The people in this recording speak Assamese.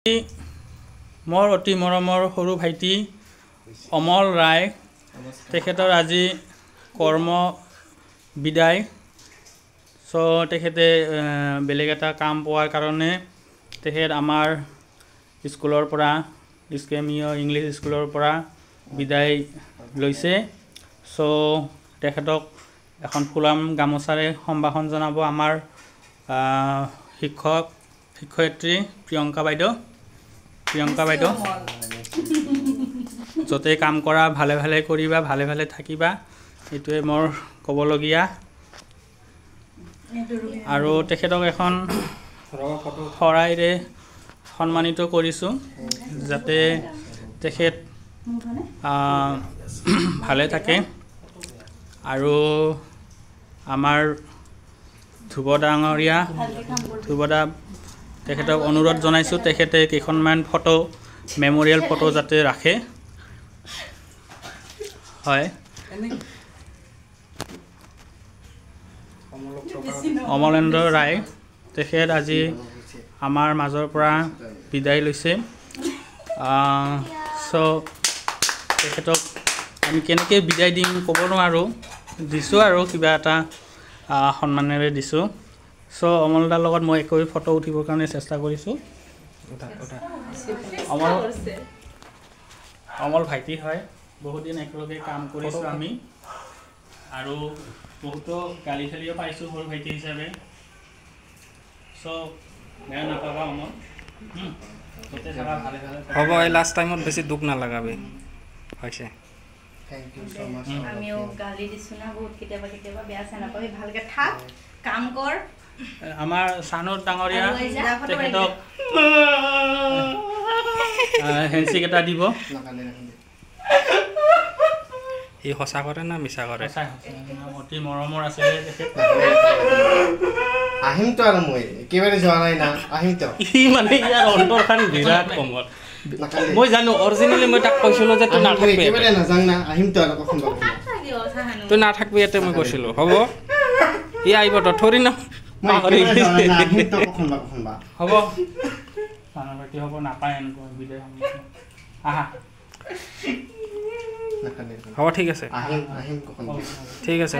মোৰ অতি মৰমৰ সৰু ভাইটি অমল ৰায় তেখেতৰ আজি কৰ্ম বিদায় তেখেতে বেলেগ এটা কাম পোৱাৰ কাৰণে তেখেত আমাৰ স্কুলৰ পৰা স্কেমিয় ইংলিছ স্কুলৰ পৰা বিদায় লৈছে তেখেতক এখন ফুলাম গামোচাৰে সম্ভাষণ জনাব আমাৰ শিক্ষয়িত্ৰী প্ৰিয়ংকা বাইদেউ য'তে কাম কৰা ভালে ভালে কৰিবা ভালে ভালে থাকিবা এইটোৱে মোৰ ক'বলগীয়া আৰু তেখেতক এখন শৰাইৰে সন্মানিত কৰিছোঁ যাতে তেখেত ভালে থাকে আৰু আমাৰ ধ্ৰুৱদা তেখেতক অনুৰোধ জনাইছোঁ তেখেতে কেইখনমান ফটো মেমৰিয়েল ফটো যাতে ৰাখে হয় অমলেন্দ্ৰ ৰায় তেখেত আজি আমাৰ মাজৰ পৰা বিদায় লৈছে তেখেতক আমি কেনেকৈ বিদায় দিম ক'ব নোৱাৰোঁ দিছোঁ আৰু কিবা এটা সন্মানেৰে দিছোঁ অমলদাৰ লগত মই একো ফটো উঠিবৰ কাৰণে চেষ্টা কৰিছোঁ অমল ভাইটি হয় বহুত দিন একেলগে কাম কৰিছোঁ আমি আৰু বহুতো গালি চালিও পাইছোঁ সৰু ভাইটি হিচাপে বেয়া নাপাবা অমল হ'ব এই লাষ্ট টাইমত বেছি দুখ নালাগাবি হৈছে আমিও গালি দিছোঁ না বহুত কেতিয়াবা বেয়া চেনা নাপাবি ভালকৈ থাক কাম কৰ আমাৰ চানুৰ ডাঙৰীয়া তেখেতক হেণ্ডশ্বেক এটা দিব সি সঁচা কৰে না মিছা কৰে অতি মৰমৰ আছিলে তেখেত আহিমতো আৰু মই একেবাৰে যোৱা নাই না আহিমতো সি মানে ইয়াৰ অন্তৰখন বিৰাট কোমল মই জানো অৰিজিনেলি মই তাক কৈছিলোঁ যে তই নাথাকিবি একেবাৰে নাযাং না আহিমতো আৰু কখন তই নাথাকিবি ইয়াতে মই কৈছিলোঁ হ'ব সি আহিব তো থৰি না হ'ব চানুবাটি হ'ব নাপায় এনেকুৱা বিদায় আহা হ'ব ঠিক আছে আহিম ঠিক আছে